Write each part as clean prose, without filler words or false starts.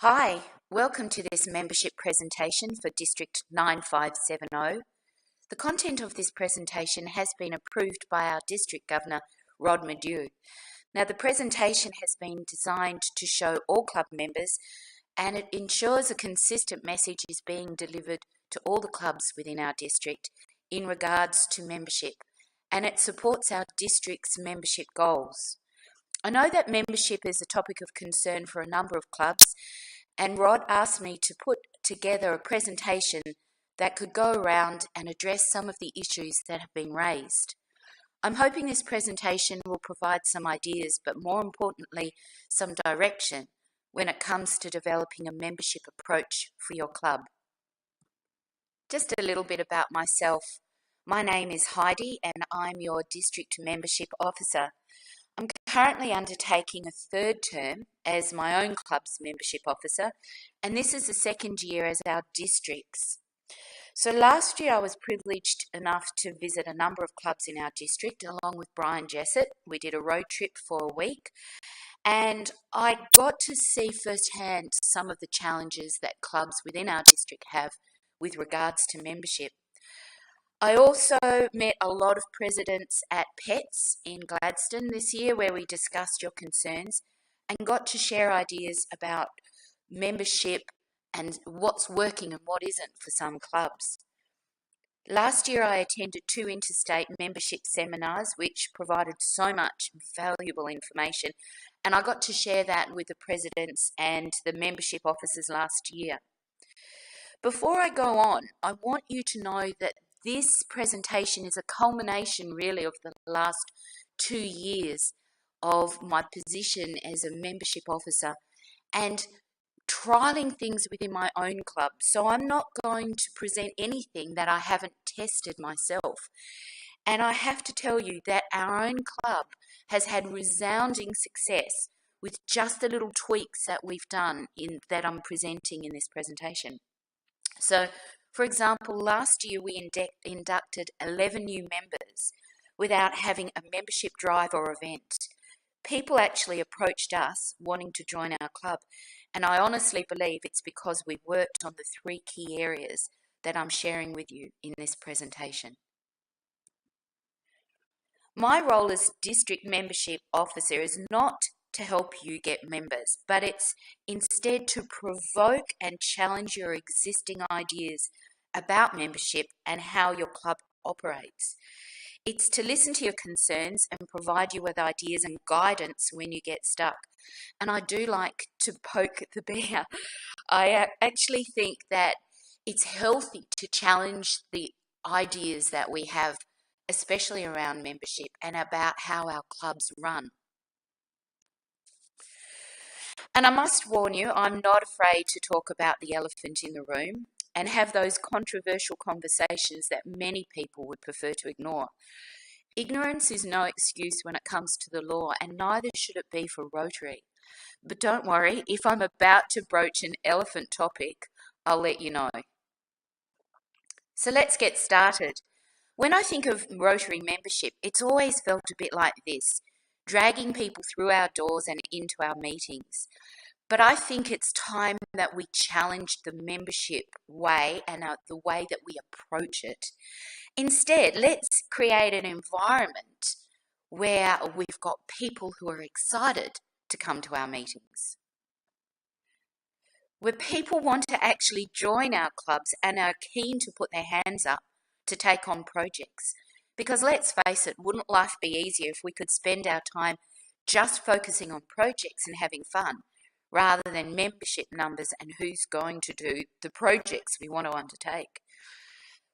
Hi, welcome to this membership presentation for District 9570. The content of this presentation has been approved by our District Governor, Rod Madu. Now, the presentation has been designed to show all club members and it ensures a consistent message is being delivered to all the clubs within our district in regards to membership, and it supports our district's membership goals. I know that membership is a topic of concern for a number of clubs, and Rod asked me to put together a presentation that could go around and address some of the issues that have been raised. I'm hoping this presentation will provide some ideas, but more importantly, some direction when it comes to developing a membership approach for your club. Just a little bit about myself. My name is Heidi and I'm your District Membership Officer. I'm currently undertaking a third term as my own club's membership officer, and this is the second year as our district's. So last year I was privileged enough to visit a number of clubs in our district along with Brian Jessett. We did a road trip for a week, and I got to see firsthand some of the challenges that clubs within our district have with regards to membership. I also met a lot of presidents at PETS in Gladstone this year where we discussed your concerns and got to share ideas about membership and what's working and what isn't for some clubs. Last year I attended 2 interstate membership seminars which provided so much valuable information, and I got to share that with the presidents and the membership officers last year. Before I go on, I want you to know that this presentation is a culmination really of the last 2 years of my position as a membership officer and trialling things within my own club. So I'm not going to present anything that I haven't tested myself. And I have to tell you that our own club has had resounding success with just the little tweaks that we've done that I'm presenting in this presentation. So, for example, last year we inducted 11 new members without having a membership drive or event. People actually approached us wanting to join our club, and I honestly believe it's because we worked on the 3 key areas that I'm sharing with you in this presentation. My role as District Membership Officer is not to help you get members, but it's instead to provoke and challenge your existing ideas about membership and how your club operates. It's to listen to your concerns and provide you with ideas and guidance when you get stuck. And I do like to poke the bear. I actually think that it's healthy to challenge the ideas that we have, especially around membership and about how our clubs run. And I must warn you, I'm not afraid to talk about the elephant in the room and have those controversial conversations that many people would prefer to ignore. Ignorance is no excuse when it comes to the law, and neither should it be for Rotary. But don't worry, if I'm about to broach an elephant topic, I'll let you know. So let's get started. When I think of Rotary membership, it's always felt a bit like this, dragging people through our doors and into our meetings. But I think it's time that we challenge the membership way and the way that we approach it. Instead, let's create an environment where we've got people who are excited to come to our meetings, where people want to actually join our clubs and are keen to put their hands up to take on projects. Because let's face it, wouldn't life be easier if we could spend our time just focusing on projects and having fun, rather than membership numbers and who's going to do the projects we want to undertake?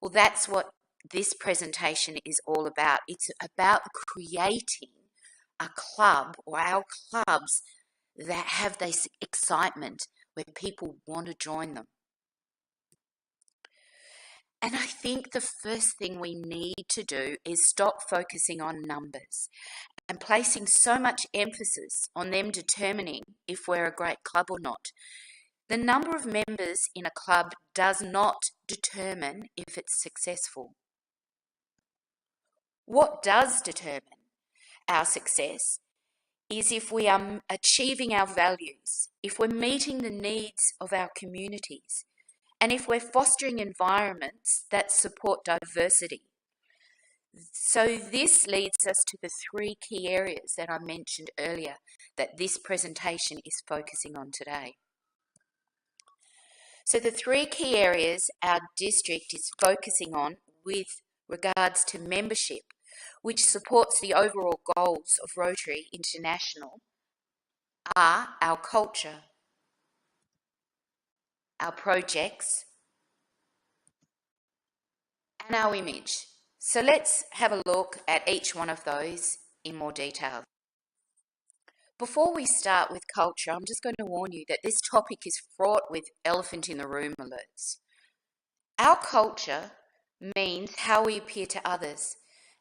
Well, that's what this presentation is all about. It's about creating a club or our clubs that have this excitement where people want to join them. And I think the first thing we need to do is stop focusing on numbers and placing so much emphasis on them determining if we're a great club or not. The number of members in a club does not determine if it's successful. What does determine our success is if we are achieving our values, if we're meeting the needs of our communities, and if we're fostering environments that support diversity. So this leads us to the three key areas that I mentioned earlier that this presentation is focusing on today. So the three key areas our district is focusing on with regards to membership, which supports the overall goals of Rotary International, are our culture, our projects, and our image. So let's have a look at each one of those in more detail. Before we start with culture, I'm just going to warn you that this topic is fraught with elephant in the room alerts. Our culture means how we appear to others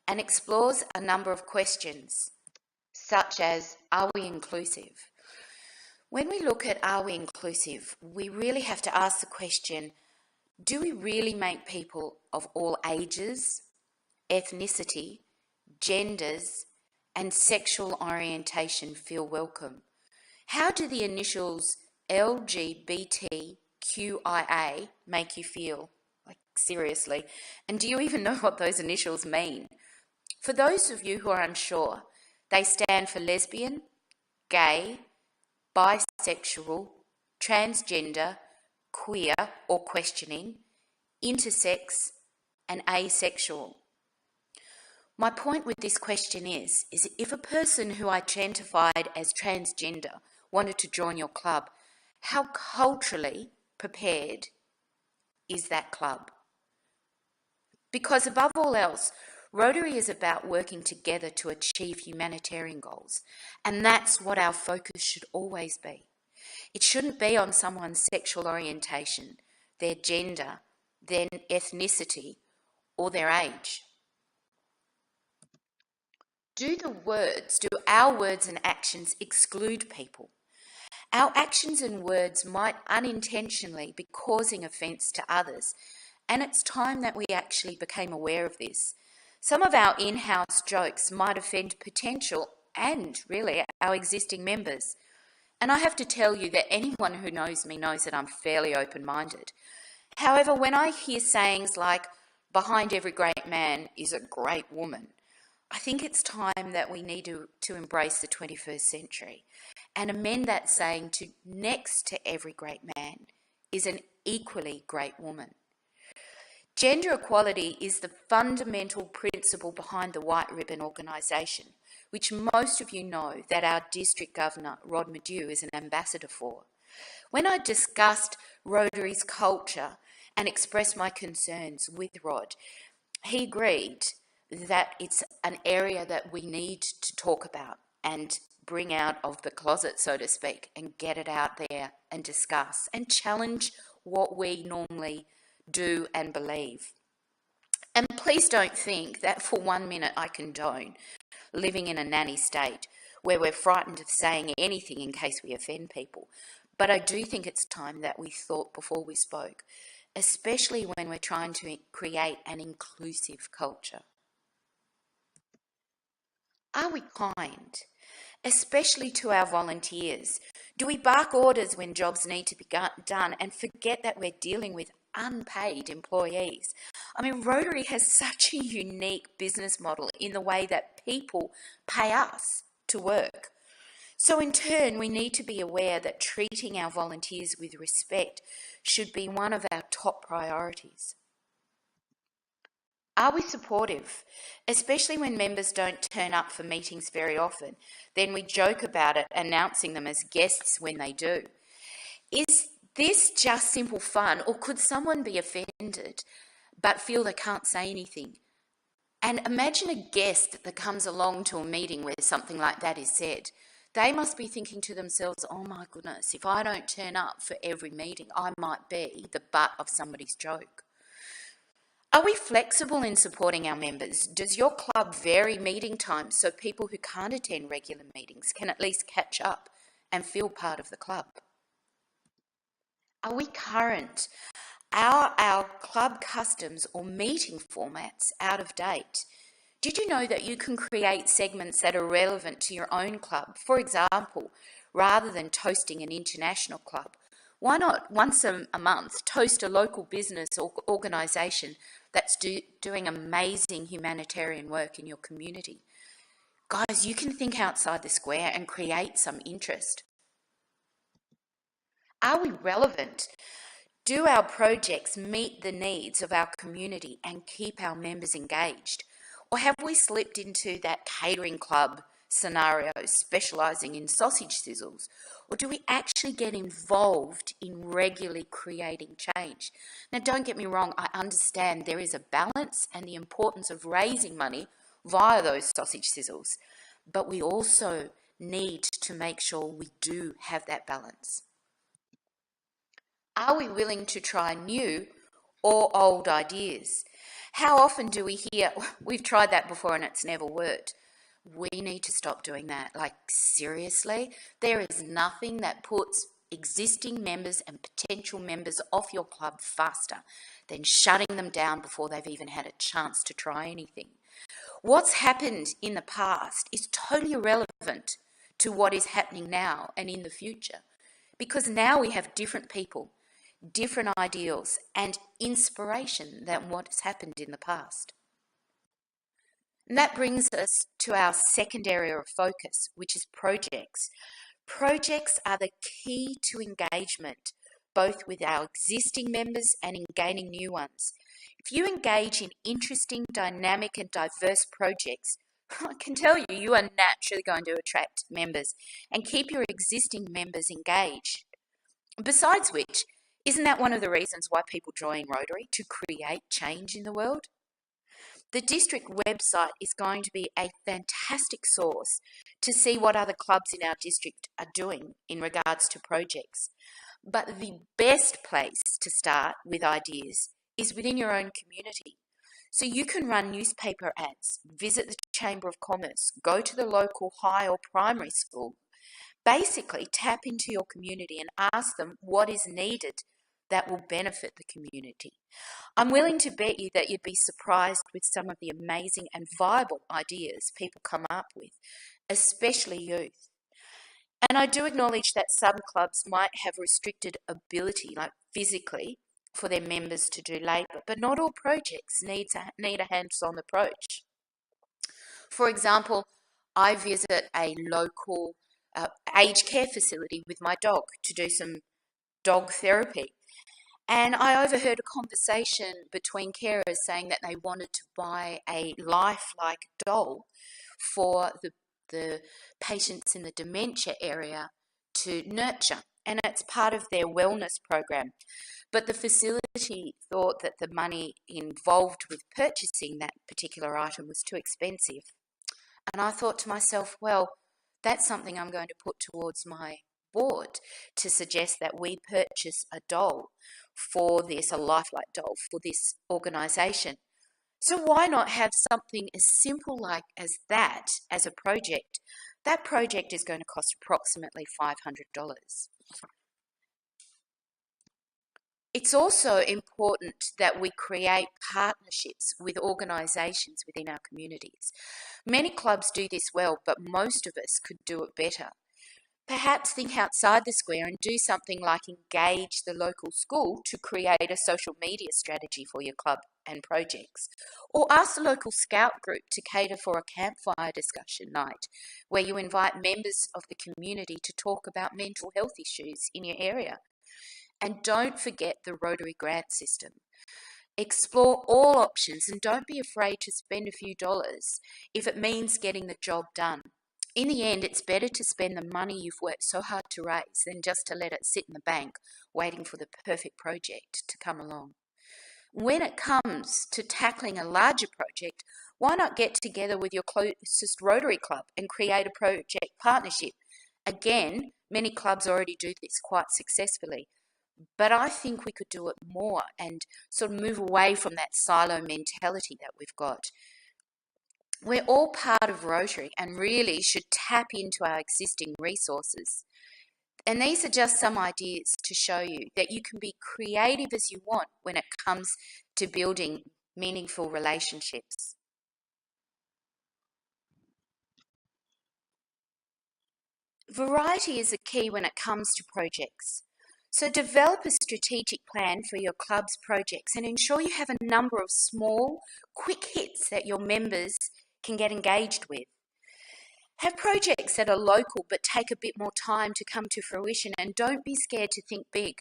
and explores a number of questions, such as, are we inclusive? When we look at are we inclusive, we really have to ask the question, do we really make people of all ages, ethnicity, genders, and sexual orientation feel welcome? How do the initials LGBTQIA make you feel? Like, seriously. And do you even know what those initials mean? For those of you who are unsure, they stand for lesbian, gay, bisexual, transgender, queer or questioning, intersex, and asexual. My point with this question is if a person who identified as transgender wanted to join your club, how culturally prepared is that club? Because above all else, Rotary is about working together to achieve humanitarian goals, and that's what our focus should always be. It shouldn't be on someone's sexual orientation, their gender, their ethnicity, or their age. Do our words and actions exclude people? Our actions and words might unintentionally be causing offence to others, and it's time that we actually became aware of this. Some of our in-house jokes might offend potential and really our existing members. And I have to tell you that anyone who knows me knows that I'm fairly open-minded. However, when I hear sayings like, behind every great man is a great woman, I think it's time that we need to embrace the 21st century and amend that saying to next to every great man is an equally great woman. Gender equality is the fundamental principle behind the White Ribbon organisation, which most of you know that our District Governor, Rod Madu, is an ambassador for. When I discussed Rotary's culture and expressed my concerns with Rod, he agreed that it's an area that we need to talk about and bring out of the closet, so to speak, and get it out there and discuss and challenge what we normally do and believe. And please don't think that for 1 minute I condone living in a nanny state where we're frightened of saying anything in case we offend people. But I do think it's time that we thought before we spoke, especially when we're trying to create an inclusive culture. Are we kind, especially to our volunteers? Do we bark orders when jobs need to be done and forget that we're dealing with unpaid employees? I mean, Rotary has such a unique business model in the way that people pay us to work. So in turn, we need to be aware that treating our volunteers with respect should be one of our top priorities. Are we supportive, especially when members don't turn up for meetings very often? Then we joke about it, announcing them as guests when they do. Is this just simple fun, or could someone be offended but feel they can't say anything? And imagine a guest that comes along to a meeting where something like that is said. They must be thinking to themselves, oh my goodness, if I don't turn up for every meeting, I might be the butt of somebody's joke. Are we flexible in supporting our members? Does your club vary meeting times so people who can't attend regular meetings can at least catch up and feel part of the club? Are we current? Are our club customs or meeting formats out of date? Did you know that you can create segments that are relevant to your own club? For example, rather than toasting an international club, why not once a month toast a local business or organisation that's doing amazing humanitarian work in your community? Guys, you can think outside the square and create some interest. Are we relevant? Do our projects meet the needs of our community and keep our members engaged? Or have we slipped into that catering club scenario, specialising in sausage sizzles? Or do we actually get involved in regularly creating change? Now, don't get me wrong, I understand there is a balance and the importance of raising money via those sausage sizzles, but we also need to make sure we do have that balance. Are we willing to try new or old ideas? How often do we hear, we've tried that before and it's never worked? We need to stop doing that. Like, seriously, there is nothing that puts existing members and potential members off your club faster than shutting them down before they've even had a chance to try anything. What's happened in the past is totally irrelevant to what is happening now and in the future, because now we have different people, different ideals and inspiration than what has happened in the past. And that brings us to our second area of focus, which is projects. Projects are the key to engagement, both with our existing members and in gaining new ones. If you engage in interesting, dynamic and diverse projects, I can tell you, you are naturally going to attract members and keep your existing members engaged. Besides which, isn't that one of the reasons why people join Rotary? To create change in the world? The district website is going to be a fantastic source to see what other clubs in our district are doing in regards to projects. But the best place to start with ideas is within your own community. So you can run newspaper ads, visit the Chamber of Commerce, go to the local high or primary school. Basically, tap into your community and ask them what is needed that will benefit the community. I'm willing to bet you that you'd be surprised with some of the amazing and viable ideas people come up with, especially youth. And I do acknowledge that some clubs might have restricted ability, like physically, for their members to do labour, but not all projects need a hands-on approach. For example, I visit a local aged care facility with my dog to do some dog therapy. And I overheard a conversation between carers saying that they wanted to buy a lifelike doll for the patients in the dementia area to nurture. And it's part of their wellness program. But the facility thought that the money involved with purchasing that particular item was too expensive. And I thought to myself, well, that's something I'm going to put towards my board to suggest that we purchase a doll for this, a lifelike doll for this organisation. So why not have something as simple like as that as a project? That project is going to cost approximately $500. It's also important that we create partnerships with organisations within our communities. Many clubs do this well, but most of us could do it better. Perhaps think outside the square and do something like engage the local school to create a social media strategy for your club and projects. Or ask the local scout group to cater for a campfire discussion night where you invite members of the community to talk about mental health issues in your area. And don't forget the Rotary grant system. Explore all options and don't be afraid to spend a few dollars if it means getting the job done. In the end, it's better to spend the money you've worked so hard to raise than just to let it sit in the bank waiting for the perfect project to come along. When it comes to tackling a larger project, why not get together with your closest Rotary club and create a project partnership? Again, many clubs already do this quite successfully, but I think we could do it more and sort of move away from that silo mentality that we've got. We're all part of Rotary and really should tap into our existing resources. And these are just some ideas to show you that you can be creative as you want when it comes to building meaningful relationships. Variety is a key when it comes to projects. So develop a strategic plan for your club's projects and ensure you have a number of small, quick hits that your members can get engaged with. Have projects that are local but take a bit more time to come to fruition, and don't be scared to think big.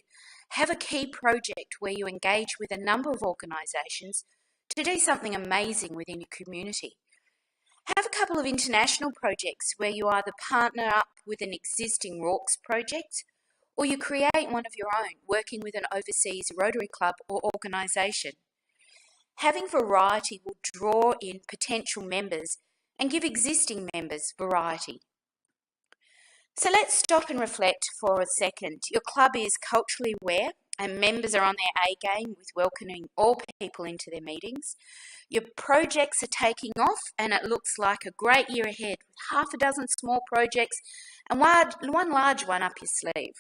Have a key project where you engage with a number of organisations to do something amazing within your community. Have a couple of international projects where you either partner up with an existing Rorke's project or you create one of your own, working with an overseas Rotary club or organisation. Having variety will draw in potential members and give existing members variety. So let's stop and reflect for a second. Your club is culturally aware and members are on their A game with welcoming all people into their meetings. Your projects are taking off and it looks like a great year ahead with half a dozen small projects and one large one up your sleeve.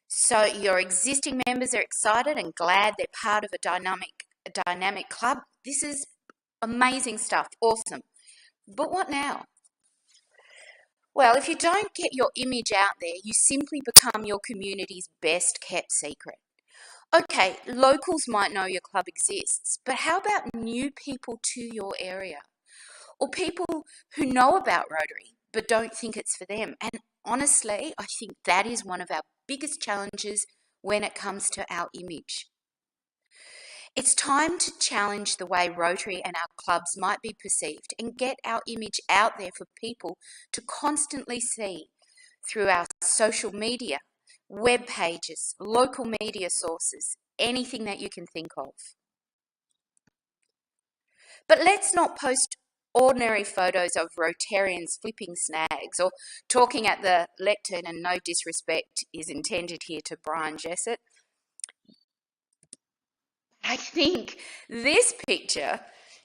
So your existing members are excited and glad they're part of a dynamic club. This is amazing stuff, awesome. But what now? Well, if you don't get your image out there, you simply become your community's best kept secret. Okay, locals might know your club exists, but how about new people to your area? Or people who know about Rotary but don't think it's for them? And honestly, I think that is one of our biggest challenges when it comes to our image. It's time to challenge the way Rotary and our clubs might be perceived and get our image out there for people to constantly see through our social media, web pages, local media sources, anything that you can think of. But let's not post ordinary photos of Rotarians flipping snags or talking at the lectern, and no disrespect is intended here to Brian Jessett. I think this picture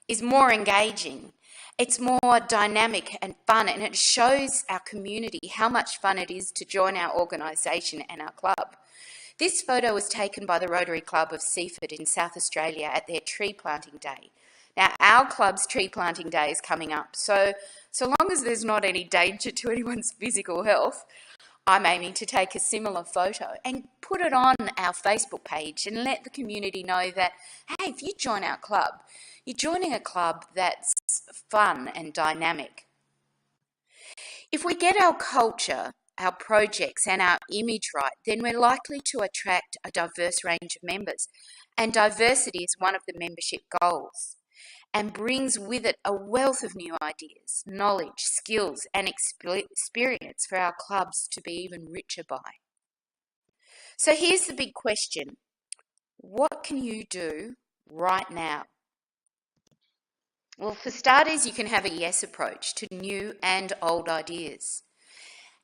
is more engaging. It's more dynamic and fun, and it shows our community how much fun it is to join our organisation and our club. This photo was taken by the Rotary Club of Seaford in South Australia at their tree planting day. Now, our club's tree planting day is coming up, so long as there's not any danger to anyone's physical health, I'm aiming to take a similar photo and put it on our Facebook page and let the community know that, hey, if you join our club, you're joining a club that's fun and dynamic. If we get our culture, our projects and our image right, then we're likely to attract a diverse range of members. And diversity is one of the membership goals and brings with it a wealth of new ideas, knowledge, skills and experience for our clubs to be even richer by. So here's the big question. What can you do right now? Well, for starters, you can have a yes approach to new and old ideas.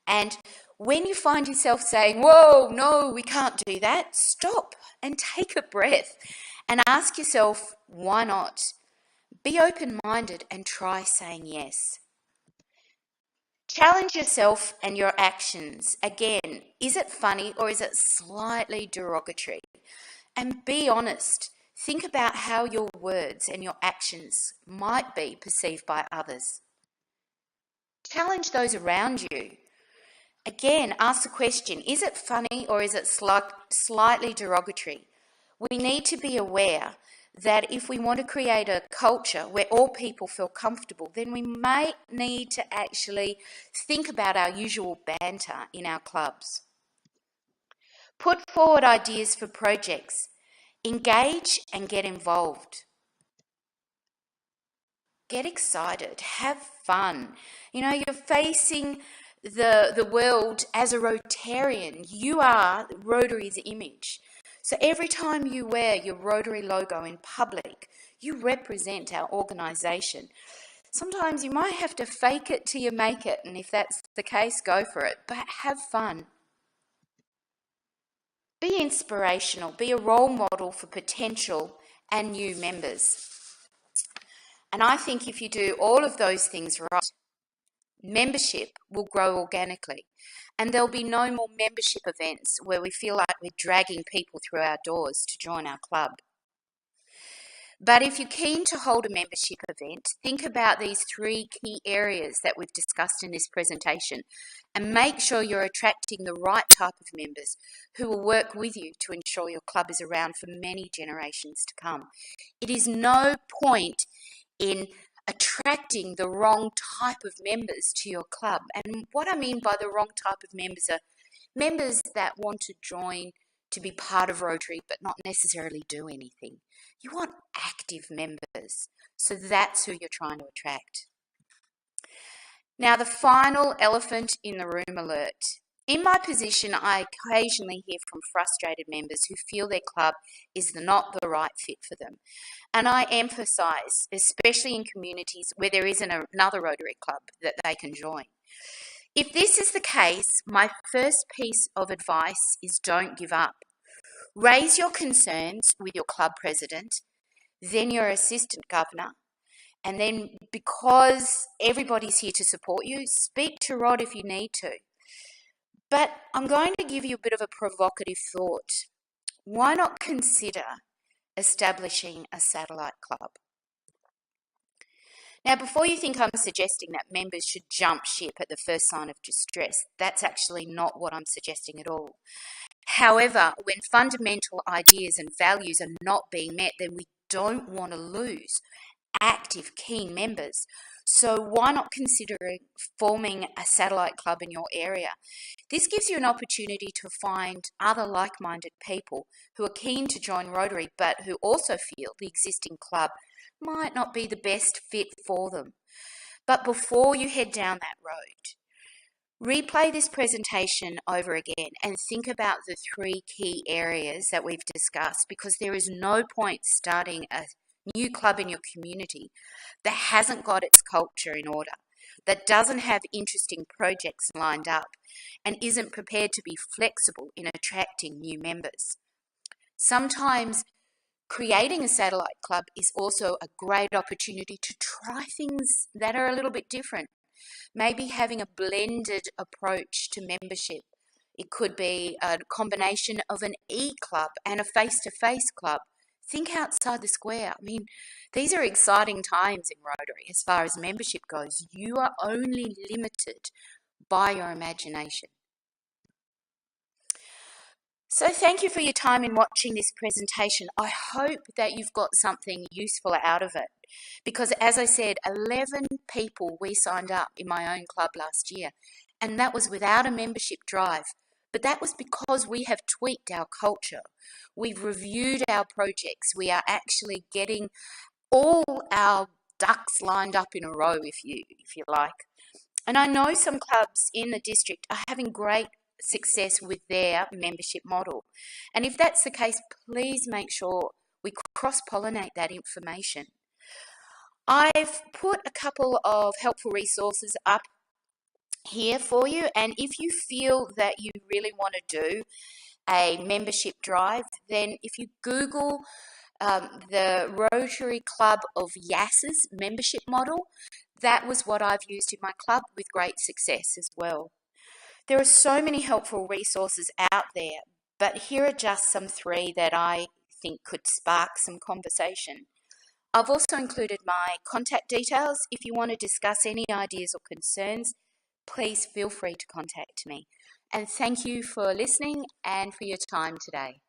And when you find yourself saying, whoa, no, we can't do that, stop and take a breath and ask yourself, why not? Be open-minded and try saying yes. Challenge yourself and your actions. Again, is it funny or is it slightly derogatory? And be honest. Think about how your words and your actions might be perceived by others. Challenge those around you. Again, ask the question, is it funny or is it slightly derogatory? We need to be aware that if we want to create a culture where all people feel comfortable, then we may need to actually think about our usual banter in our clubs. Put forward ideas for projects. Engage and get involved. Get excited. Have fun. You know, you're facing the world as a Rotarian. You are Rotary's image. So every time you wear your Rotary logo in public, you represent our organisation. Sometimes you might have to fake it till you make it, and if that's the case, go for it, but have fun. Be inspirational, be a role model for potential and new members. And I think if you do all of those things right, membership will grow organically. And there'll be no more membership events where we feel like we're dragging people through our doors to join our club. But if you're keen to hold a membership event, think about these 3 key areas that we've discussed in this presentation and make sure you're attracting the right type of members who will work with you to ensure your club is around for many generations to come. It is no point in attracting the wrong type of members to your club. And what I mean by the wrong type of members are members that want to join to be part of Rotary but not necessarily do anything. You want active members, so that's who you're trying to attract. Now, the final elephant in the room alert. In my position, I occasionally hear from frustrated members who feel their club is not the right fit for them. And I emphasise, especially in communities where there isn't another Rotary club that they can join. If this is the case, my first piece of advice is don't give up. Raise your concerns with your club president, then your assistant governor, and then because everybody's here to support you, speak to Rod if you need to. But I'm going to give you a bit of a provocative thought. Why not consider establishing a satellite club? Now, before you think I'm suggesting that members should jump ship at the first sign of distress, that's actually not what I'm suggesting at all. However, when fundamental ideas and values are not being met, then we don't want to lose active, keen members. So why not consider forming a satellite club in your area? This gives you an opportunity to find other like-minded people who are keen to join Rotary, but who also feel the existing club might not be the best fit for them. But before you head down that road, replay this presentation over again and think about the 3 key areas that we've discussed, because there is no point starting a new club in your community that hasn't got its culture in order, that doesn't have interesting projects lined up, and isn't prepared to be flexible in attracting new members. Sometimes creating a satellite club is also a great opportunity to try things that are a little bit different. Maybe having a blended approach to membership. It could be a combination of an e-club and a face-to-face club. Think outside the square. I mean, these are exciting times in Rotary as far as membership goes. You are only limited by your imagination. So thank you for your time in watching this presentation. I hope that you've got something useful out of it, because as I said, 11 people we signed up in my own club last year, and that was without a membership drive. But that was because we have tweaked our culture. We've reviewed our projects. We are actually getting all our ducks lined up in a row, if you like. And I know some clubs in the district are having great success with their membership model. And if that's the case, please make sure we cross-pollinate that information. I've put a couple of helpful resources up here for you, and if you feel that you really want to do a membership drive, then if you Google the Rotary Club of Yass's membership model, that was what I've used in my club with great success as well. There are so many helpful resources out there, but here are just some 3 that I think could spark some conversation. I've also included my contact details. If you want to discuss any ideas or concerns, please feel free to contact me. And thank you for listening and for your time today.